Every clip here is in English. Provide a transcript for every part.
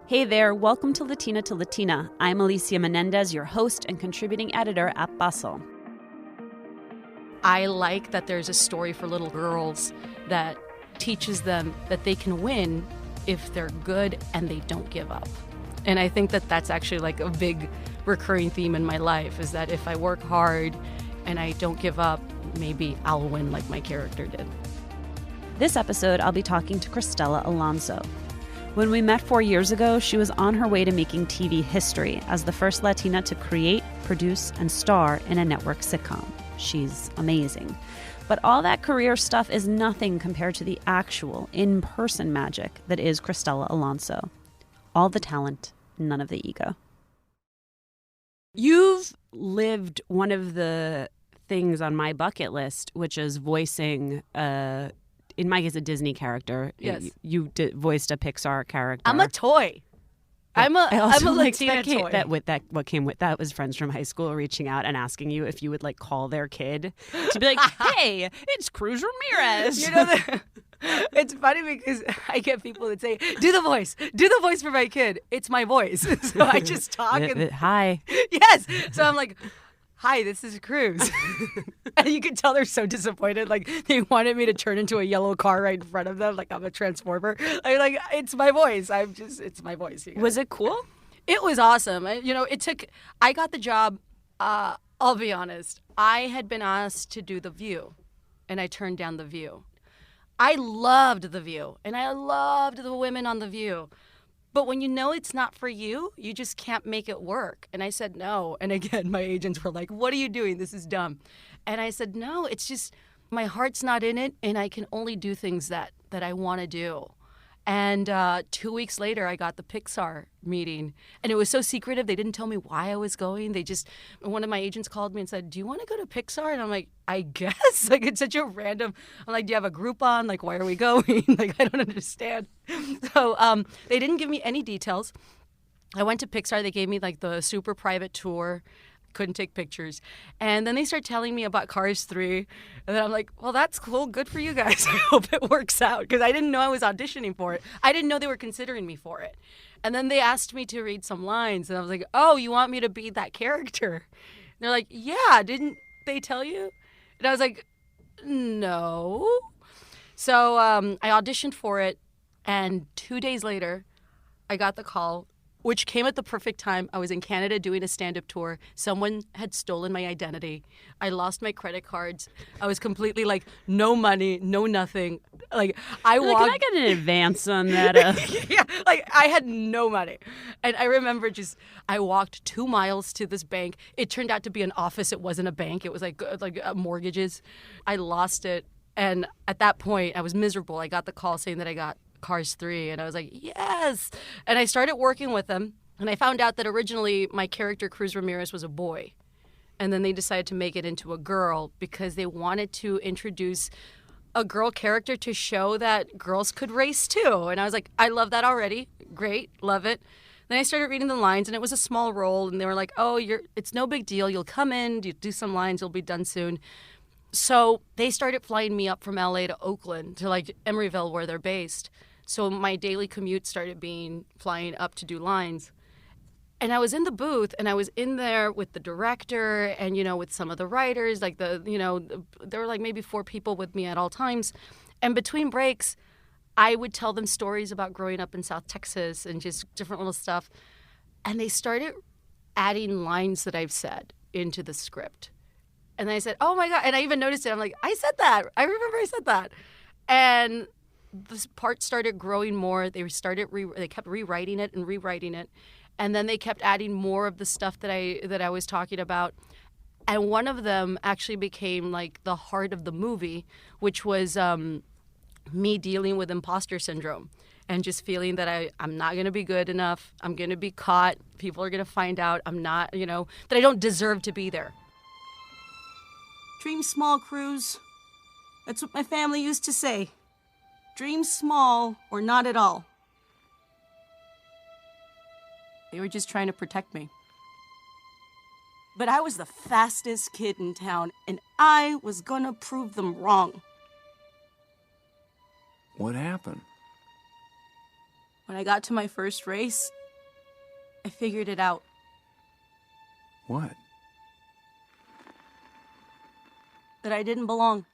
Hey there, welcome to Latina. I'm Alicia Menendez, your host and contributing editor at Bustle. I like that there's a story for little girls that teaches them that they can win if they're good and they don't give up. And I think that that's actually like a big recurring theme in my life, is that if I work hard and I don't give up, maybe I'll win like my character did. This episode, I'll be talking to Cristela Alonzo. When we met 4 years ago, she was on her way to making TV history as the first Latina to create, produce, and star in a network sitcom. She's amazing. But all that career stuff is nothing compared to the actual, in-person magic that is Cristela Alonzo. All the talent, none of the ego. You've lived one of the things on my bucket list, which is voicing in my case, a Disney character. Yes. You voiced a Pixar character. I'm a toy. I'm a Latina toy. What came with that was friends from high school reaching out and asking you if you would like call their kid to be like, "Hey, it's Cruz Ramirez." You know, it's funny because I get people that say, do the voice for my kid. It's my voice. So I just talk and hi. Yes. So I'm like, hi, this is Cruz. And you can tell they're so disappointed. Like, they wanted me to turn into a yellow car right in front of them, like I'm a transformer. I'm like, it's my voice. It's my voice. Was it cool? It was awesome. I got the job, I'll be honest. I had been asked to do The View, and I turned down The View. I loved The View, and I loved the women on The View. But when you know it's not for you, you just can't make it work. And I said no. And again, my agents were like, what are you doing? This is dumb. And I said, no, it's just my heart's not in it, and I can only do things that I want to do. And 2 weeks later, I got the Pixar meeting. And it was so secretive. They didn't tell me why I was going. One of my agents called me and said, do you want to go to Pixar? And I'm like, I guess. Like, it's such a random. I'm like, do you have a Groupon? Like, why are we going? Like, I don't understand. So they didn't give me any details. I went to Pixar. They gave me like the super private tour. Couldn't take pictures. And then they start telling me about Cars 3. And then I'm like, well, that's cool. Good for you guys. I hope it works out. Because I didn't know I was auditioning for it. I didn't know they were considering me for it. And then they asked me to read some lines. And I was like, oh, you want me to be that character? And they're like, yeah, didn't they tell you? And I was like, no. So I auditioned for it. And 2 days later, I got the call, which came at the perfect time. I was in Canada doing a stand-up tour. Someone had stolen my identity. I lost my credit cards. I was completely like, no money, no nothing. Like, I walked. Can I get an advance on that? Yeah, like I had no money. And I remember I walked 2 miles to this bank. It turned out to be an office. It wasn't a bank. It was like mortgages. I lost it. And at that point, I was miserable. I got the call saying that I got Cars 3, and I was like, yes. And I started working with them, and I found out that originally my character, Cruz Ramirez, was a boy. And then they decided to make it into a girl because they wanted to introduce a girl character to show that girls could race too. And I was like, I love that already. Great, love it. Then I started reading the lines, and it was a small role, and they were like, oh, it's no big deal. You'll come in, you do some lines, you'll be done soon. So they started flying me up from LA to Oakland, to like Emeryville, where they're based. So my daily commute started being flying up to do lines. And I was in the booth, and I was in there with the director and, with some of the writers, like there were like maybe 4 people with me at all times. And between breaks, I would tell them stories about growing up in South Texas and just different little stuff. And they started adding lines that I've said into the script. And I said, oh my God. And I even noticed it. I'm like, I said that. I remember I said that. And this part started growing more. They kept rewriting it and rewriting it. And then they kept adding more of the stuff that I was talking about. And one of them actually became like the heart of the movie, which was me dealing with imposter syndrome and just feeling that I'm not going to be good enough. I'm going to be caught. People are going to find out I'm not, that I don't deserve to be there. Dream small, Cruz. That's what my family used to say. Dream small or not at all. They were just trying to protect me. But I was the fastest kid in town, and I was gonna prove them wrong. What happened? When I got to my first race, I figured it out. What? That I didn't belong.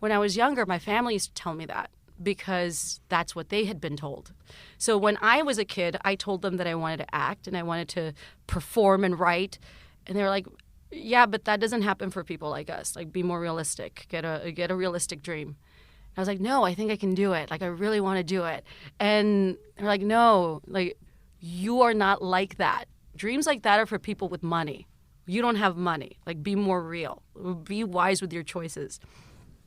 When I was younger, my family used to tell me that because that's what they had been told. So when I was a kid, I told them that I wanted to act and I wanted to perform and write. And they were like, yeah, but that doesn't happen for people like us. Like, be more realistic. Get a realistic dream. And I was like, no, I think I can do it. Like, I really want to do it. And they're like, no, like, you are not like that. Dreams like that are for people with money. You don't have money. Like, be more real. Be wise with your choices.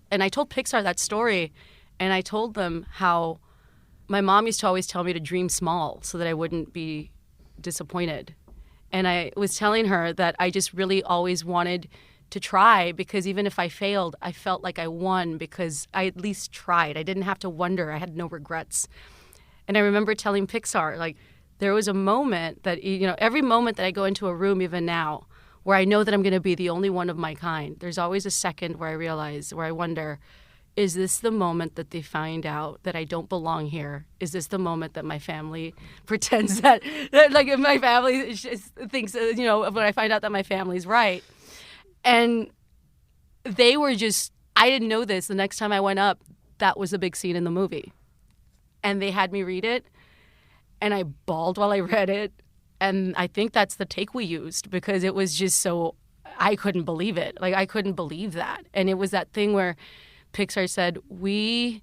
And I told Pixar that story, and I told them how my mom used to always tell me to dream small so that I wouldn't be disappointed. And I was telling her that I just really always wanted to try, because even if I failed, I felt like I won because I at least tried. I didn't have to wonder. I had no regrets. And I remember telling Pixar, like, there was a moment that, you know, every moment that I go into a room, even now, where I know that I'm going to be the only one of my kind, there's always a second where I realize, where I wonder, is this the moment that they find out that I don't belong here? Is this the moment that my family pretends that like, if my family thinks, you know, when I find out that my family's right? And they were just, I didn't know this. The next time I went up, that was a big scene in the movie. And they had me read it, and I bawled while I read it. And I think that's the take we used, because it was just so, I couldn't believe it. Like, I couldn't believe that. And it was that thing where Pixar said, we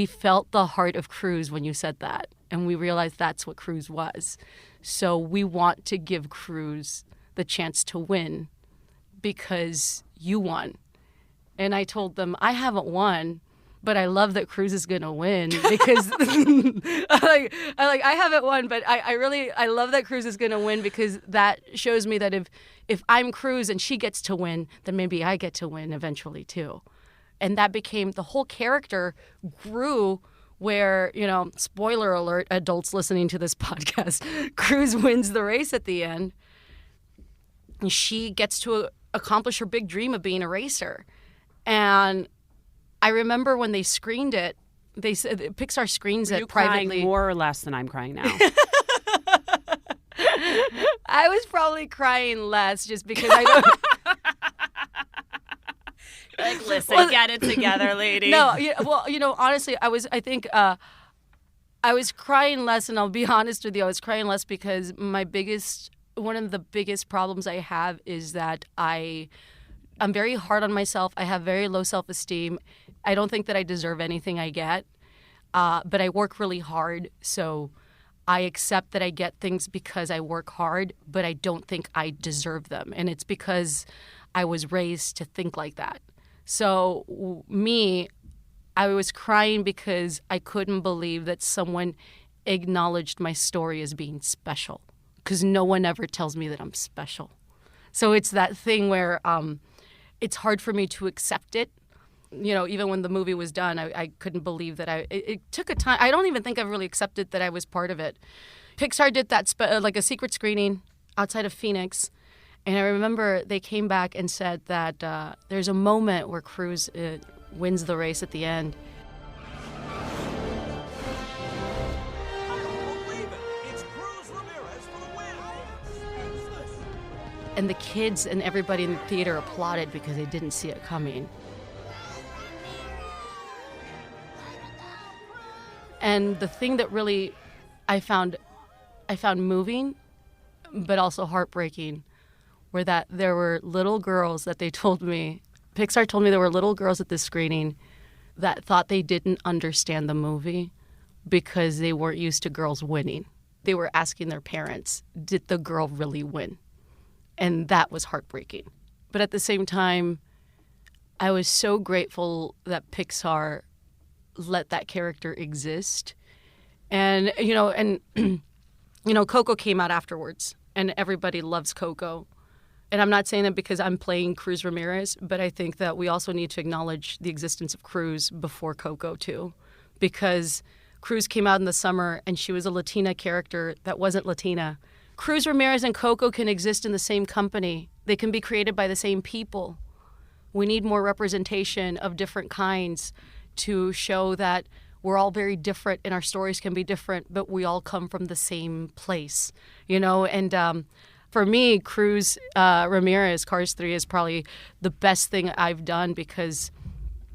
felt the heart of Cruz when you said that. And we realized that's what Cruz was. So we want to give Cruz the chance to win because you won. And I told them, I haven't won, but I love that Cruz is going to win because I haven't won, but I love that Cruz is going to win, because that shows me that if I'm Cruz and she gets to win, then maybe I get to win eventually too. And that became, the whole character grew where, you know, spoiler alert, adults listening to this podcast, Cruz wins the race at the end. And she gets to accomplish her big dream of being a racer. And I remember when they screened it, they said Pixar screens it privately. Were you crying more or less than I'm crying now? I was probably crying less just because I don't. Like, listen, get it together, lady. No, well, you know, honestly, I was crying less, and I'll be honest with you, I was crying less because one of the biggest problems I have is that I'm very hard on myself. I have very low self-esteem. I don't think that I deserve anything I get, but I work really hard, so I accept that I get things because I work hard, but I don't think I deserve them, and it's because I was raised to think like that. So I was crying because I couldn't believe that someone acknowledged my story as being special, because no one ever tells me that I'm special. So it's that thing where it's hard for me to accept it. You know, even when the movie was done, I couldn't believe that it took a time. I don't even think I've really accepted that I was part of it. Pixar did that like a secret screening outside of Phoenix. And I remember they came back and said that there's a moment where Cruz wins the race at the end. And the kids and everybody in the theater applauded because they didn't see it coming. And the thing that really I found moving, but also heartbreaking, were that there were little girls that they told me, Pixar told me there were little girls at this screening that thought they didn't understand the movie because they weren't used to girls winning. They were asking their parents, did the girl really win? And that was heartbreaking. But at the same time, I was so grateful that Pixar let that character exist. And, Coco came out afterwards, and everybody loves Coco. And I'm not saying that because I'm playing Cruz Ramirez, but I think that we also need to acknowledge the existence of Cruz before Coco, too. Because Cruz came out in the summer, and she was a Latina character that wasn't Latina. Cruz Ramirez and Coco can exist in the same company. They can be created by the same people. We need more representation of different kinds to show that we're all very different and our stories can be different, but we all come from the same place, you know? And for me, Cruz Ramirez, Cars 3 is probably the best thing I've done, because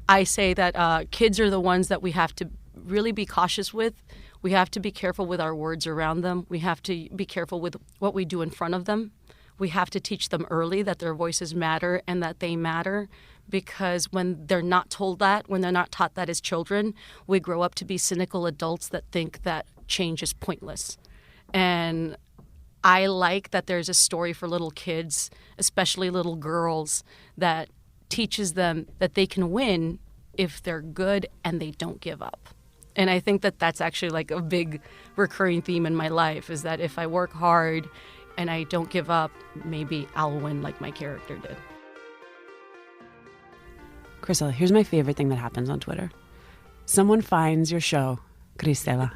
I say that kids are the ones that we have to really be cautious with. We have to be careful with our words around them. We have to be careful with what we do in front of them. We have to teach them early that their voices matter and that they matter, because when they're not told that, when they're not taught that as children, we grow up to be cynical adults that think that change is pointless. And I like that there's a story for little kids, especially little girls, that teaches them that they can win if they're good and they don't give up. And I think that that's actually like a big recurring theme in my life, is that if I work hard and I don't give up, maybe I'll win like my character did. Cristela, here's my favorite thing that happens on Twitter. Someone finds your show, Cristela,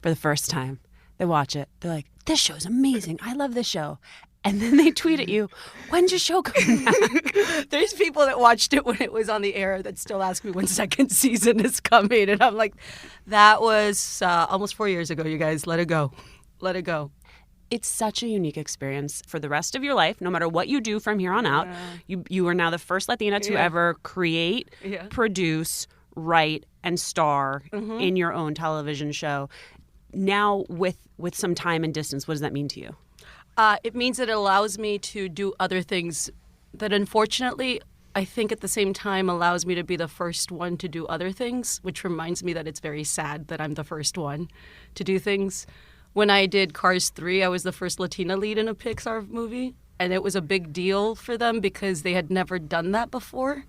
for the first time. They watch it. They're like, this show's amazing. I love this show. And then they tweet at you, when's your show coming back? There's people that watched it when it was on the air that still ask me when second season is coming. And I'm like, that was almost 4 years ago, you guys. Let it go. Let it go. It's such a unique experience for the rest of your life, no matter what you do from here on out. You are now the first Latina to ever create, produce, write, and star in your own television show. Now, with some time and distance, what does that mean to you? It means that it allows me to do other things that, unfortunately, I think at the same time allows me to be the first one to do other things, which reminds me that it's very sad that I'm the first one to do things. When I did Cars 3, I was the first Latina lead in a Pixar movie, and it was a big deal for them because they had never done that before.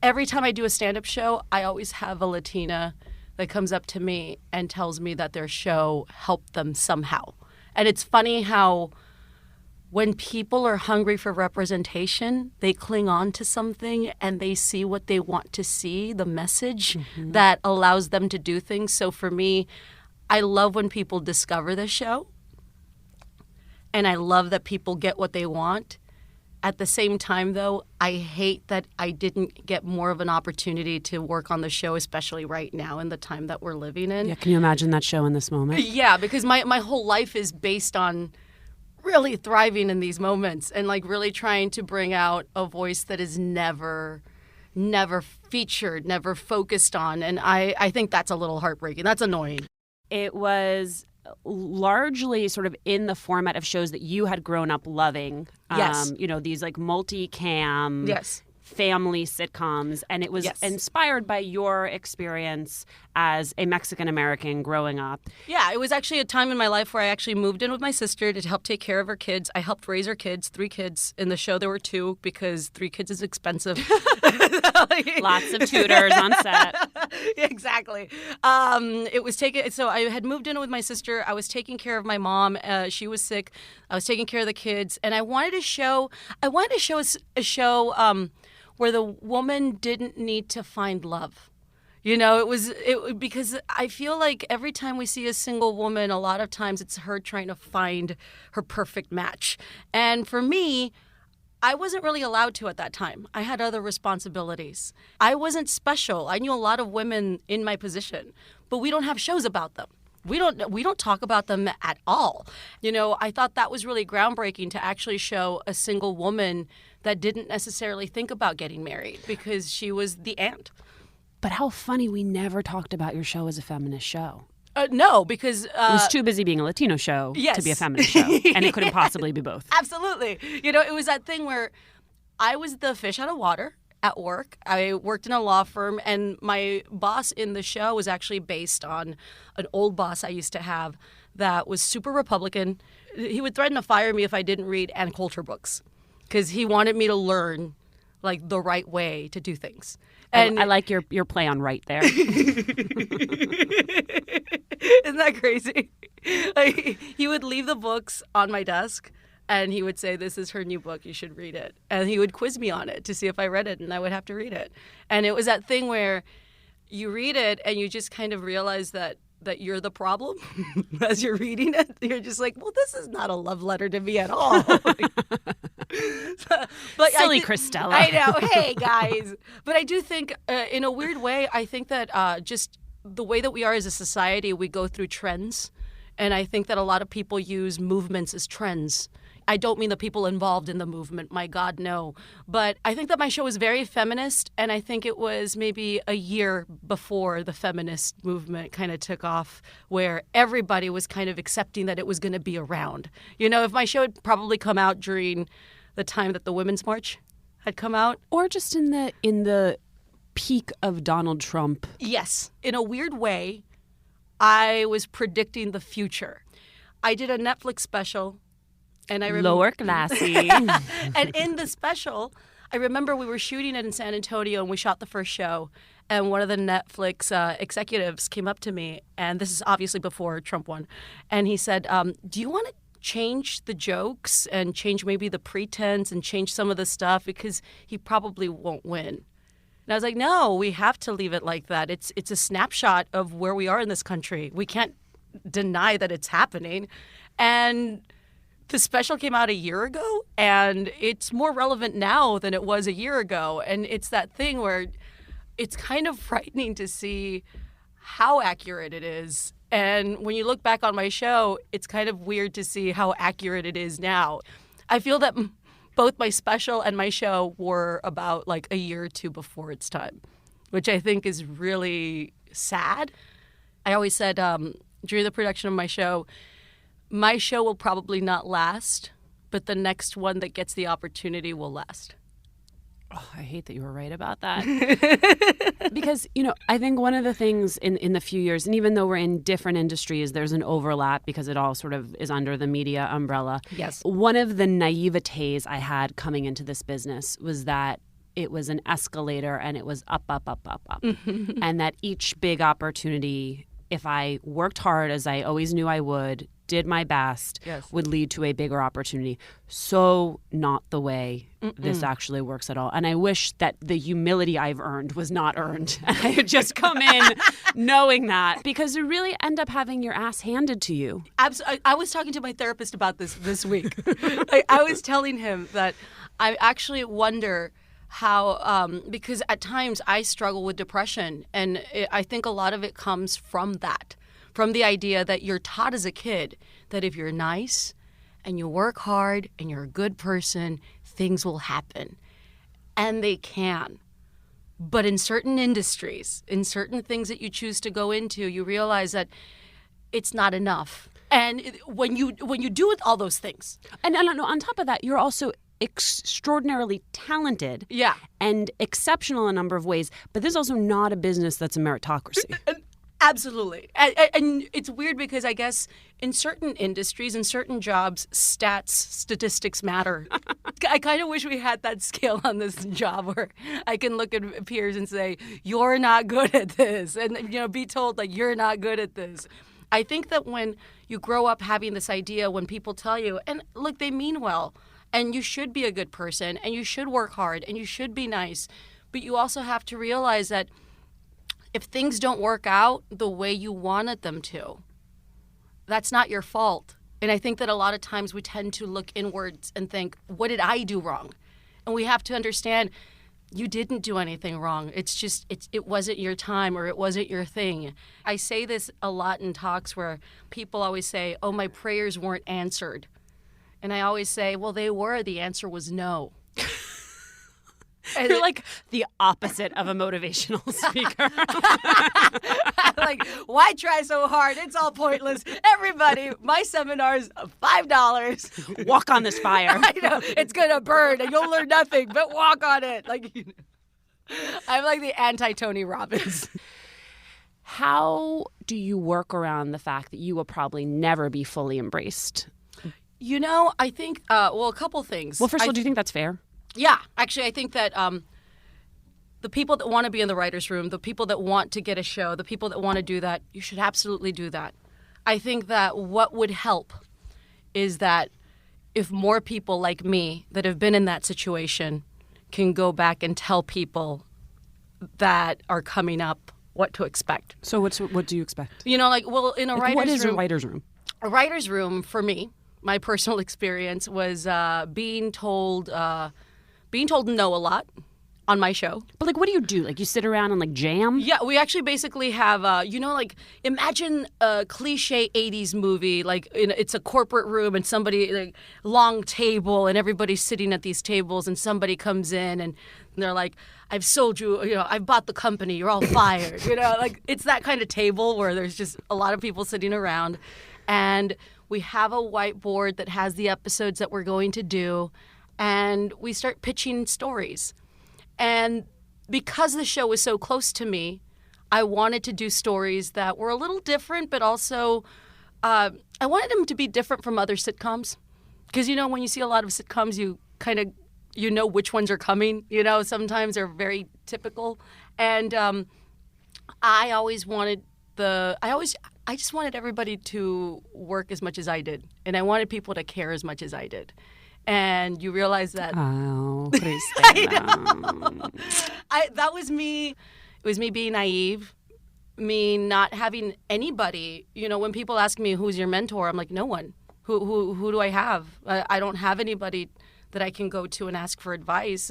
Every time I do a stand-up show, I always have a Latina that comes up to me and tells me that their show helped them somehow. And it's funny how when people are hungry for representation, they cling on to something and they see what they want to see, the message that allows them to do things. So for me, I love when people discover the show, and I love that people get what they want. At the same time, though, I hate that I didn't get more of an opportunity to work on the show, especially right now in the time that we're living in. Yeah, can you imagine that show in this moment? Yeah, because my whole life is based on really thriving in these moments and like really trying to bring out a voice that is never featured, never focused on. And I think that's a little heartbreaking. That's annoying. It was largely sort of in the format of shows that you had grown up loving. Yes. You know, these like multi-cam family sitcoms. And it was inspired by your experience as a Mexican-American growing up. Yeah, it was actually a time in my life where I actually moved in with my sister to help take care of her kids. I helped raise her kids, 3 kids. In the show, there were 2 because 3 kids is expensive. Lots of tutors on set. Exactly. It was taken. So I had moved in with my sister. I was taking care of my mom. She was sick. I was taking care of the kids, and I wanted to show a show where the woman didn't need to find love. You know, it because I feel like every time we see a single woman, a lot of times it's her trying to find her perfect match. And for me, I wasn't really allowed to at that time. I had other responsibilities. I wasn't special. I knew a lot of women in my position, but we don't have shows about them. We don't talk about them at all. You know, I thought that was really groundbreaking to actually show a single woman that didn't necessarily think about getting married because she was the aunt. But how funny we never talked about your show as a feminist show. No, because... it was too busy being a Latino show to be a feminist show, and it couldn't possibly be both. Absolutely. You know, it was that thing where I was the fish out of water at work. I worked in a law firm, and my boss in the show was actually based on an old boss I used to have that was super Republican. He would threaten to fire me if I didn't read Ann Coulter books because he wanted me to learn like the right way to do things. And I like your play on right there. Isn't that crazy? Like, he would leave the books on my desk and he would say, "This is her new book, you should read it." And he would quiz me on it to see if I read it, and I would have to read it. And it was that thing where you read it and you just kind of realize that you're the problem as you're reading it. You're just like, well, this is not a love letter to me at all. But Silly Cristela. I know. Hey, guys. But I do think, in a weird way, I think that just the way that we are as a society, we go through trends. And I think that a lot of people use movements as trends. I don't mean the people involved in the movement. My God, no. But I think that my show is very feminist, and I think it was maybe a year before the feminist movement kind of took off, where everybody was kind of accepting that it was going to be around. You know, if my show had probably come out during the time that the Women's March had come out. Or just in the peak of Donald Trump. Yes. In a weird way, I was predicting the future. I did a Netflix special. And I remember, lower classy. And in the special, I remember we were shooting it in San Antonio and we shot the first show. And one of the Netflix executives came up to me, and this is obviously before Trump won. And he said, do you want to change the jokes and change maybe the pretense and change some of the stuff because he probably won't win? And I was like, no, we have to leave it like that. It's a snapshot of where we are in this country. We can't deny that it's happening. And the special came out a year ago, and it's more relevant now than it was a year ago. And it's that thing where it's kind of frightening to see how accurate it is. And when you look back on my show, it's kind of weird to see how accurate it is now. I feel that both my special and my show were about like a year or two before its time, which I think is really sad. I always said during the production of my show will probably not last, but the next one that gets the opportunity will last. Oh, I hate that you were right about that. Because, I think one of the things in the few years, and even though we're in different industries, there's an overlap because it all sort of is under the media umbrella. Yes. One of the naivetes I had coming into this business was that it was an escalator and it was up, up, up, up, up. And that each big opportunity, if I worked hard as I always knew I would, did my best, yes, would lead to a bigger opportunity. So not the way this actually works at all. And I wish that the humility I've earned was not earned. And I had just come in knowing that, because you really end up having your ass handed to you. I was talking to my therapist about this week. I was telling him that I actually wonder how, because at times I struggle with depression. And I think a lot of it comes from that. From the idea that you're taught as a kid that if you're nice and you work hard and you're a good person, things will happen. And they can. But in certain industries, in certain things that you choose to go into, you realize that it's not enough. And when you do all those things. And on top of that, you're also extraordinarily talented, yeah, and exceptional in a number of ways. But this is also not a business that's a meritocracy. Absolutely. And it's weird because I guess in certain industries, in certain jobs, statistics matter. I kind of wish we had that skill on this job where I can look at peers and say, you're not good at this. And, be told, like, you're not good at this. I think that when you grow up having this idea, when people tell you, and look, they mean well, and you should be a good person, and you should work hard, and you should be nice, but you also have to realize that if things don't work out the way you wanted them to, that's not your fault. And I think that a lot of times we tend to look inwards and think, what did I do wrong? And we have to understand you didn't do anything wrong. It's just, it wasn't your time or it wasn't your thing. I say this a lot in talks where people always say, oh, my prayers weren't answered. And I always say, well, they were. The answer was no. You're like the opposite of a motivational speaker. Like, why try so hard? It's all pointless. Everybody, my seminar's $5. Walk on this fire. I know. It's going to burn and you'll learn nothing, but walk on it. I'm like the anti-Tony Robbins. How do you work around the fact that you will probably never be fully embraced? I think, a couple things. Well, first of all, do you think that's fair? Yeah, actually, I think that the people that want to be in the writer's room, the people that want to get a show, the people that want to do that, you should absolutely do that. I think that what would help is that if more people like me that have been in that situation can go back and tell people that are coming up what to expect. So what do you expect? In a writer's room. What is a writer's room? A writer's room, for me, my personal experience was being told no a lot, on my show. But like, what do you do? Like, you sit around and like jam? Yeah, we actually basically have, like imagine a cliche 80s movie, like it's a corporate room and somebody, like long table and everybody's sitting at these tables and somebody comes in and they're like, I've sold you, I've bought the company, you're all fired. Like it's that kind of table where there's just a lot of people sitting around and we have a whiteboard that has the episodes that we're going to do and we start pitching stories. And because the show was so close to me, I wanted to do stories that were a little different, but also I wanted them to be different from other sitcoms. Because, when you see a lot of sitcoms, you kind of, which ones are coming. Sometimes they're very typical. And I just wanted everybody to work as much as I did. And I wanted people to care as much as I did. And you realize that. Oh, please stay down. That was me. It was me being naive, me not having anybody. When people ask me who's your mentor, I'm like, no one. Who do I have? I don't have anybody that I can go to and ask for advice.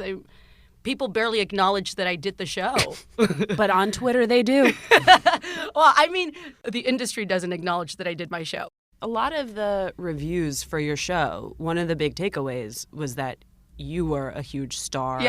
People barely acknowledge that I did the show. But on Twitter, they do. Well, I mean, the industry doesn't acknowledge that I did my show. A lot of the reviews for your show, one of the big takeaways was that you were a huge star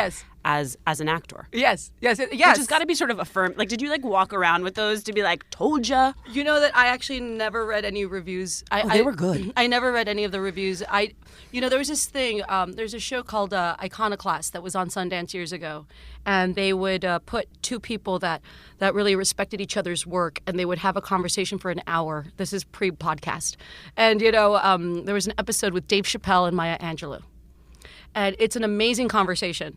as an actor. Yes. Which has got to be sort of affirmed. Like, did you walk around with those to be like, told ya? You know that I actually never read any reviews. They were good. I never read any of the reviews. There was this thing, there's a show called Iconoclast that was on Sundance years ago. And they would put two people that really respected each other's work, and they would have a conversation for an hour. This is pre-podcast. And, there was an episode with Dave Chappelle and Maya Angelou. And it's an amazing conversation.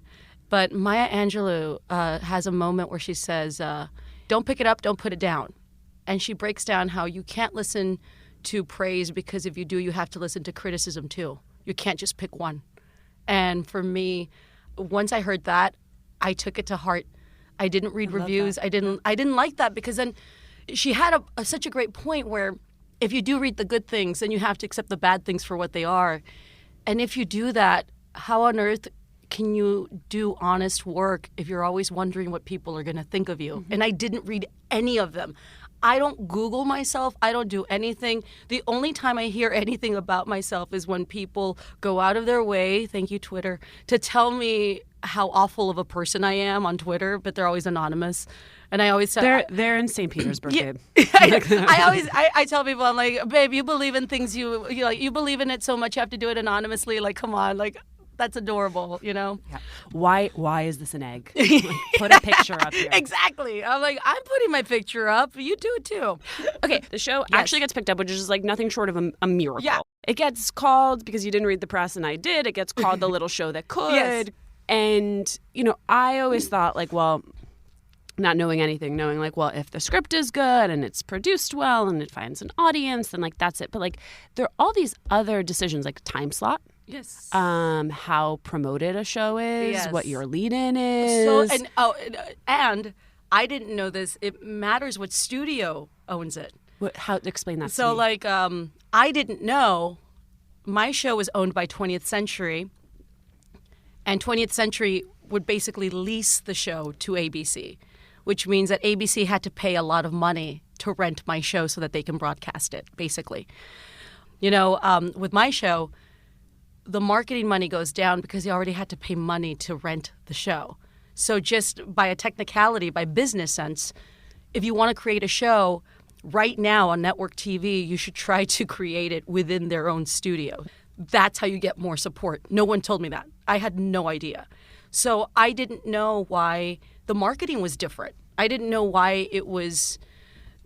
But Maya Angelou has a moment where she says, don't pick it up, don't put it down. And she breaks down how you can't listen to praise because if you do, you have to listen to criticism too. You can't just pick one. And for me, once I heard that, I took it to heart. I didn't read reviews. I didn't like that because then she had such a great point where if you do read the good things, then you have to accept the bad things for what they are. And if you do that, how on earth can you do honest work if you're always wondering what people are going to think of you? Mm-hmm. And I didn't read any of them. I don't Google myself. I don't do anything. The only time I hear anything about myself is when people go out of their way, thank you, Twitter, to tell me how awful of a person I am on Twitter, but they're always anonymous. And I always say they're in St. Petersburg, babe. I tell people, I'm like, babe, you believe in things you believe in it so much you have to do it anonymously. Like, come on, like. That's adorable, Yeah. Why is this an egg? Put a picture up here. Exactly. I'm like, I'm putting my picture up. You do it too. Okay, the show actually gets picked up, which is like nothing short of a miracle. Yeah. It gets called, because you didn't read the press and I did, it gets called The Little Show That Could. Yes. And, I always thought not knowing anything, knowing if the script is good and it's produced well and it finds an audience, then that's it. But there are all these other decisions, like time slot. Yes. How promoted a show is, yes. what your lead-in is. And I didn't know this. It matters what studio owns it. Explain that to me. So, I didn't know my show was owned by 20th Century, and 20th Century would basically lease the show to ABC, which means that ABC had to pay a lot of money to rent my show so that they can broadcast it, basically. With my show, the marketing money goes down because they already had to pay money to rent the show. So just by a technicality, by business sense, if you want to create a show right now on network TV, you should try to create it within their own studio. That's how you get more support. No one told me that. I had no idea. So I didn't know why the marketing was different. I didn't know why it was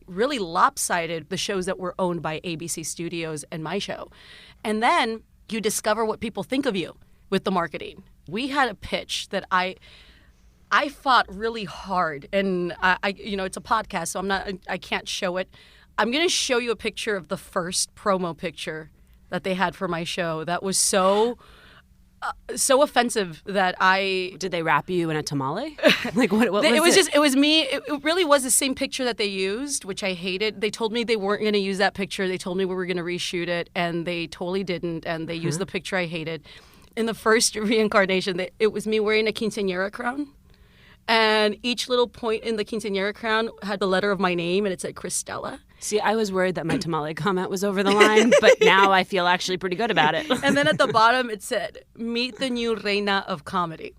really lopsided, the shows that were owned by ABC Studios and my show. And then you discover what people think of you with the marketing. We had a pitch that I fought really hard, and it's a podcast, so I can't show it. I'm going to show you a picture of the first promo picture that they had for my show. That was so offensive that Did they wrap you in a tamale? What was it? It was me. It really was the same picture that they used, which I hated. They told me they weren't going to use that picture. They told me we were going to reshoot it, and they totally didn't, and they used the picture I hated. In the first reincarnation, it was me wearing a quinceañera crown. And each little point in the quinceañera crown had the letter of my name, and it said Cristela. See, I was worried that my tamale comment was over the line, but now I feel actually pretty good about it. And then at the bottom it said, meet the new reina of comedy.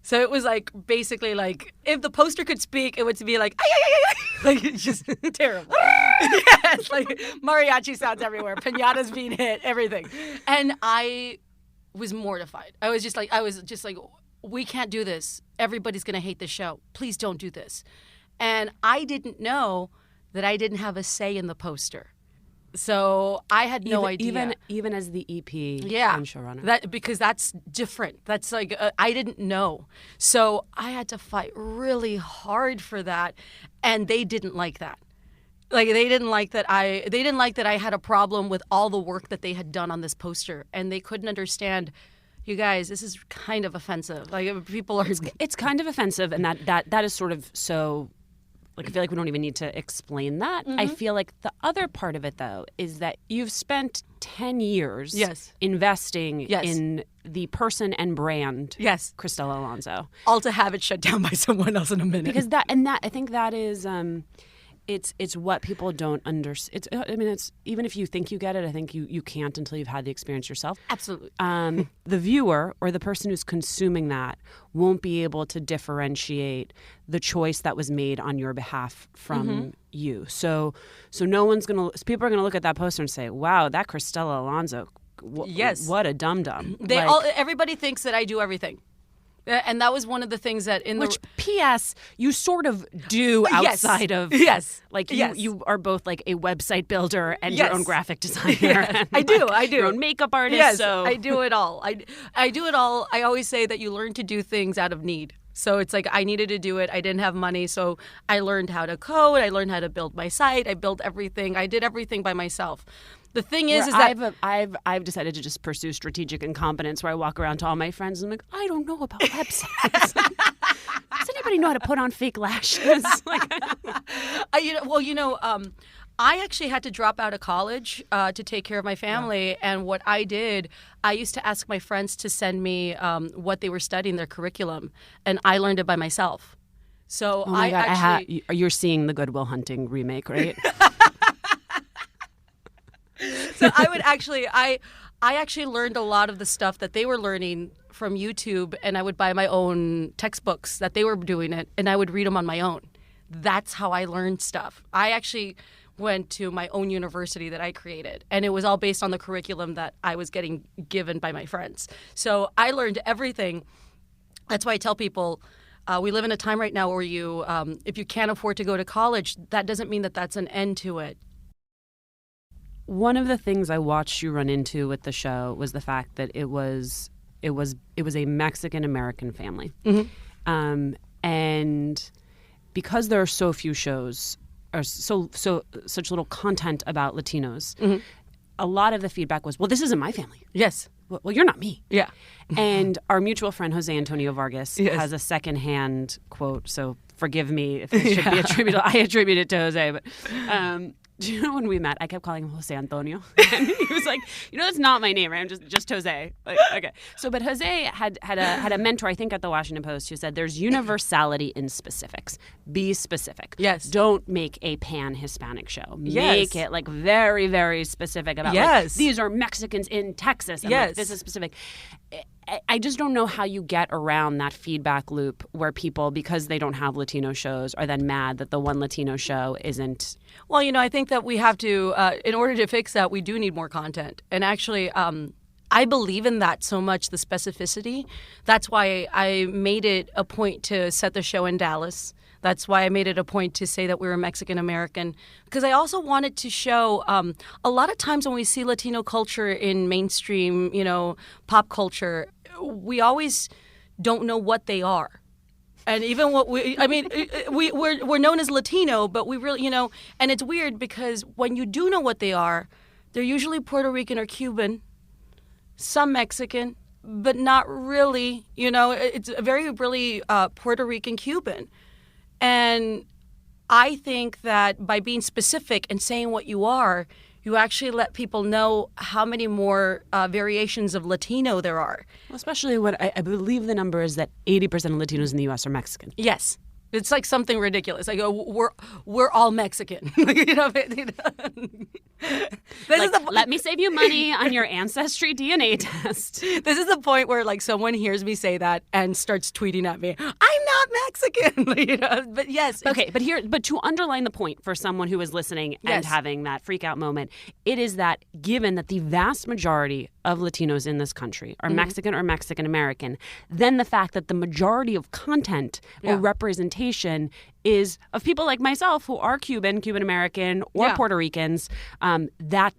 So it was like, basically like, if the poster could speak, it would be like, ay, ay, ay, ay. Like, it's just terrible. Yes, like mariachi sounds everywhere, piñatas being hit, everything. And I was mortified. I was just like, we can't do this. Everybody's going to hate this show. Please don't do this. And I didn't know that I didn't have a say in the poster. So I had no idea. Even as the EP and showrunner. Because that's different. That's like, I didn't know. So I had to fight really hard for that. And they didn't like that. Like, they didn't like that I had a problem with all the work that they had done on this poster. And they couldn't understand, you guys, this is kind of offensive. Like, people are... It's kind of offensive, and that is sort of so... Like, I feel like we don't even need to explain that. I feel like the other part of it, though, is that you've spent 10 years investing in the person and brand Cristela Alonzo. All to have it shut down by someone else in a minute. Because I think that is... It's what people don't understand. It's even if you think you get it, I think you can't until you've had the experience yourself. Absolutely. The viewer or the person who's consuming that won't be able to differentiate the choice that was made on your behalf from you. So people are gonna look at that poster and say, "Wow, that Cristela Alonzo, what a dum-dum." Everybody thinks that I do everything. And that was one of the things that Which, P.S., you sort of do outside of... You are both like a website builder and your own graphic designer. And I do. Your own makeup artist. Yes, so. I do it all. I do it all. I always say that you learn to do things out of need. So it's like I needed to do it. I didn't have money, so I learned how to code. I learned how to build my site. I built everything. I did everything by myself. The thing is that I've decided to just pursue strategic incompetence, where I walk around to all my friends and I'm like, I don't know about websites. Does anybody know how to put on fake lashes? I actually had to drop out of college to take care of my family. And what I did, I used to ask my friends to send me what they were studying, their curriculum, and I learned it by myself. So oh my God, you're seeing the Good Will Hunting remake, right? So I actually learned a lot of the stuff that they were learning from YouTube, and I would buy my own textbooks that they were doing it, and I would read them on my own. That's how I learned stuff. I actually went to my own university that I created, and it was all based on the curriculum that I was getting given by my friends. So I learned everything. That's why I tell people, we live in a time right now where if you can't afford to go to college, that doesn't mean that that's an end to it. One of the things I watched you run into with the show was the fact that it was a Mexican American family, and because there are so few shows or such little content about Latinos, a lot of the feedback was, "Well, this isn't my family." Yes. Well, you're not me. Yeah. And our mutual friend Jose Antonio Vargas has a secondhand quote. So forgive me if it should be attributed. I attribute it to Jose, but. Do you know when we met, I kept calling him Jose Antonio? And he was like, that's not my name, right? I'm just Jose. Like, okay. So, but Jose had a mentor, I think, at the Washington Post who said there's universality in specifics. Be specific. Yes. Don't make a pan-Hispanic show. Yes. Make it like very, very specific about like, these are Mexicans in Texas. And like, this is specific. I just don't know how you get around that feedback loop where people, because they don't have Latino shows, are then mad that the one Latino show isn't. Well, I think that we have to, in order to fix that, we do need more content. And actually, I believe in that so much, the specificity. That's why I made it a point to set the show in Dallas. That's why I made it a point to say that we were Mexican American, because I also wanted to show a lot of times when we see Latino culture in mainstream, pop culture, we always don't know what they are. And even we're known as Latino, but we really, and it's weird because when you do know what they are, they're usually Puerto Rican or Cuban, some Mexican, but not really, it's very really Puerto Rican Cuban. And I think that by being specific and saying what you are, you actually let people know how many more variations of Latino there are. Well, especially what I believe the number is that 80% of Latinos in the U.S. are Mexican. Yes. It's like something ridiculous. Like, we're all Mexican. You know, let me save you money on your ancestry DNA test. This is the point where like someone hears me say that and starts tweeting at me. I'm not Mexican. You know? But yes. Okay, but to underline the point for someone who is listening and having that freak out moment, it is that given that the vast majority of Latinos in this country are Mexican or Mexican American, then the fact that the majority of content or representation is of people like myself who are Cuban American, or Puerto Ricans, that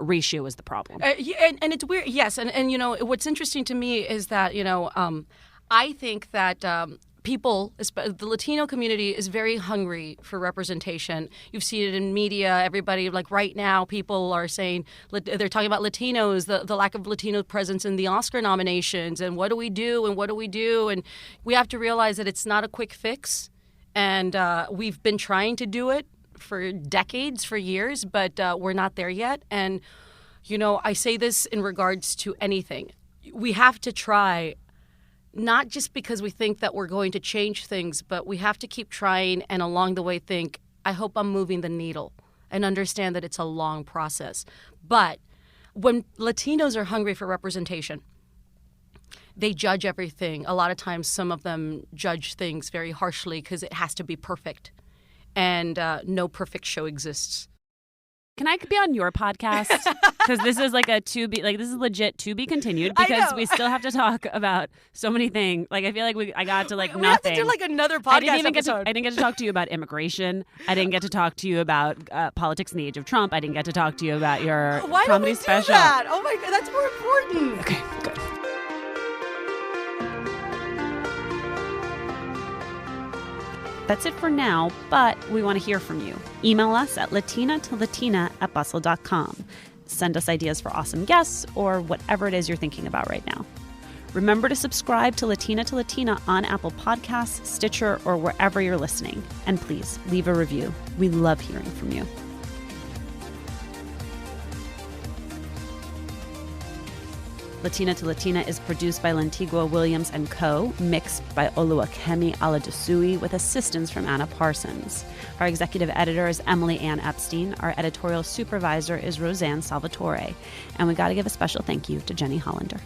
ratio is the problem. And it's weird. Yes. And you know, what's interesting to me is that, you know, I think that people, the Latino community is very hungry for representation. You've seen it in media. Everybody, like right now, people are saying, they're talking about Latinos, the lack of Latino presence in the Oscar nominations, and what do we do, and what do we do? And we have to realize that it's not a quick fix. And we've been trying to do it for decades, for years, but we're not there yet. And, you know, I say this in regards to anything. We have to try, not just because we think that we're going to change things, but we have to keep trying and along the way think, I hope I'm moving the needle, and understand that it's a long process. But when Latinos are hungry for representation, they judge everything. A lot of times, some of them judge things very harshly because it has to be perfect. And no perfect show exists. Can I be on your podcast? Because this is like this is legit to be continued, because we still have to talk about so many things. Like, I feel like I got to like we nothing. We have to do like another podcast episode. I didn't get to talk to you about immigration. I didn't get to talk to you about politics in the age of Trump. I didn't get to talk to you about your comedy special. Why don't we do that? Oh my God, that's more important. Okay, good. That's it for now, but we want to hear from you. Email us at latinatolatina@bustle.com. Send us ideas for awesome guests or whatever it is you're thinking about right now. Remember to subscribe to Latina on Apple Podcasts, Stitcher, or wherever you're listening. And please leave a review. We love hearing from you. Latina to Latina is produced by Lantigua Williams Co, mixed by Oluwakemi Aladusui, with assistance from Anna Parsons. Our executive editor is Emily Ann Epstein. Our editorial supervisor is Roseanne Salvatore. And we got to give a special thank you to Jenny Hollander.